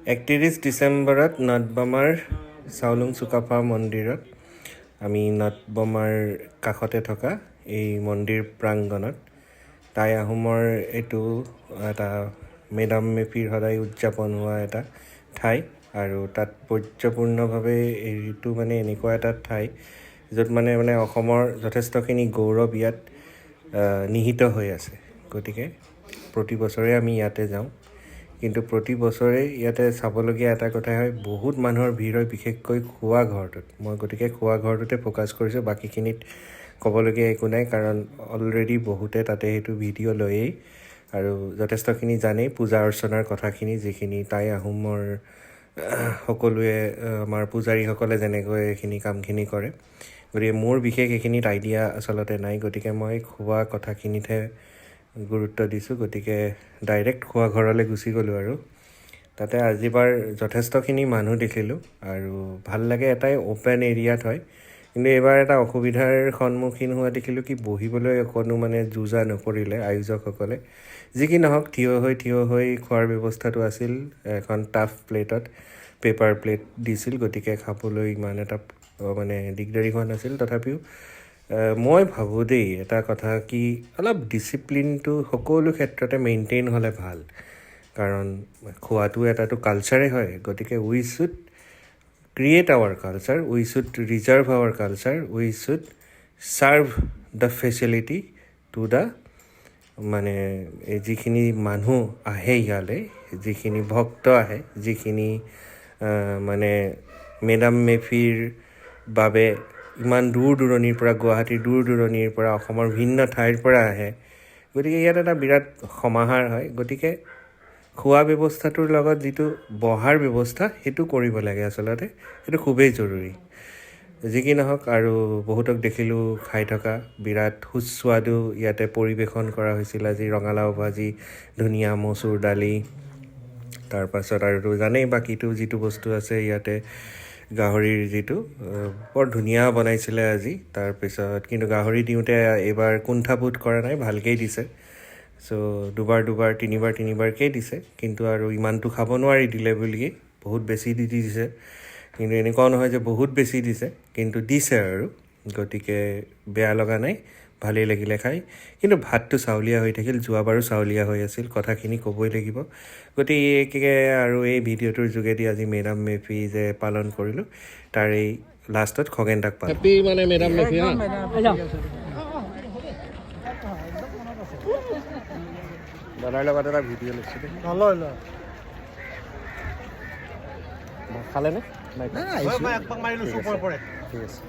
31 ডিচেম্বৰত নটবমাৰ চাউলুং চুকাফা মন্দিৰত আমি নটবমাৰ কাষতে থকা এই মন্দিৰ প্ৰাংগণত টাই আহোমৰ এইটো এটা মেডাম মেফিৰ সদায় উদযাপন হোৱা এটা ঠাই আৰু তাৎপৰ্যপূৰ্ণভাৱে এইটো মানে এনেকুৱা এটা ঠাই য'ত মানে অসমৰ যথেষ্টখিনি গৌৰৱ ইয়াত নিহিত হৈ আছে। গতিকে প্ৰতি বছৰে আমি ইয়াতে যাওঁ, কিন্তু প্ৰতি বছৰে ইয়াতে চাবলগীয়া এটা কথা হয়, বহুত মানুহৰ ভিৰ হয়, বিশেষকৈ খোৱা ঘৰটোত। মই গতিকে খোৱা ঘৰটোতে ফ'কাছ কৰিছোঁ, বাকীখিনিত ক'বলগীয়া একো নাই, কাৰণ অলৰেডি বহুতে তাতে সেইটো ভিডিঅ' লয়েই আৰু যথেষ্টখিনি জানেই পূজা অৰ্চনাৰ কথাখিনি, যিখিনি টাই আহোমৰ সকলোৱে আমাৰ পূজাৰীসকলে যেনেকৈ এইখিনি কামখিনি কৰে। গতিকে মোৰ বিশেষ এইখিনিত আইডিয়া আচলতে নাই, গতিকে মই খোৱা কথাখিনিতহে গুৰুত্ব দিছোঁ। গতিকে ডাইৰেক্ট খোৱা ঘৰলৈ গুচি গ'লোঁ আৰু তাতে আজিবাৰ যথেষ্টখিনি মানুহ দেখিলোঁ আৰু ভাল লাগে। এটাই অ'পেন এৰিয়াত হয়, কিন্তু এইবাৰ এটা অসুবিধাৰ সন্মুখীন হোৱা দেখিলোঁ, কি বহিবলৈ অকণো যুজা নকৰিলে আয়োজকসকলে। যি কি নহওক, থিয় হৈ খোৱাৰ ব্যৱস্থাটো আছিল। এখন টাফ প্লেটত পেপাৰ প্লেট দিছিল, গতিকে খাবলৈ ইমান এটা দিগদাৰি হোৱা নাছিল। তথাপিও মই ভাবোঁ দেই, এটা কথা কি অলপ ডিচিপ্লিনটো সকলো ক্ষেত্ৰতে মেইনটেইন হ'লে ভাল, কাৰণ খোৱাটো এটাটো কালচাৰে হয়। গতিকে we should create our culture, we should reserve our culture, we should serve the facility to the যিখিনি মানুহ আহে ইয়ালৈ, যিখিনি ভক্ত আহে, যিখিনি মেডাম মেফিৰ বাবে ইমান দূৰ দূৰণিৰ পৰা, গুৱাহাটীৰ দূৰ দূৰণিৰ পৰা, অসমৰ ভিন্ন ঠাইৰ পৰা আহে। গতিকে ইয়াত এটা বিৰাট সমাহাৰ হয়। গতিকে খোৱা ব্যৱস্থাটোৰ লগত যিটো বহাৰ ব্যৱস্থা, সেইটো কৰিব লাগে আচলতে, সেইটো খুবেই জৰুৰী। যি কি নহওক, আৰু বহুতক দেখিলোঁ খাই থকা, বিৰাট সুস্বাদু ইয়াতে পৰিৱেশন কৰা হৈছিল আজি। ৰঙালাও ভাজি, ধুনীয়া মচুৰ দালি, তাৰপাছত আৰু জানেই বাকীটো যিটো বস্তু আছে ইয়াতে, গাহৰিৰ যিটো বৰ ধুনীয়া বনাইছিলে আজি। তাৰপিছত কিন্তু গাহৰি দিওঁতে এইবাৰ কুণ্ঠাবোধ কৰা নাই, ভালকেই দিছে। চ' দুবাৰ তিনিবাৰকেই দিছে, কিন্তু আৰু ইমানটো খাব নোৱাৰি দিলে বুলিয়েই বহুত বেছি দি দিছে। কিন্তু এনেকুৱাও নহয় যে বহুত বেছি দিছে, কিন্তু দিছে আৰু। গতিকে বেয়া লগা নাই, ভালেই লাগিলে খাই। কিন্তু ভাতটো চাউলীয়া হৈ থাকিল, যোৱাবাৰো চাউলীয়া হৈ আছিল, কথাখিনি ক'বই লাগিব। গতিকে আৰু এই ভিডিঅ'টোৰ যোগেদি আজি মেডাম মেফি যে পালন কৰিলোঁ, তাৰ এই লাষ্টত খগেন দাক পালোঁ। হেপী মেডাম মেফি। দাদাৰ লগত এটা ভিডিঅ' লৈছিলোঁ। খালেনে? ঠিক আছে।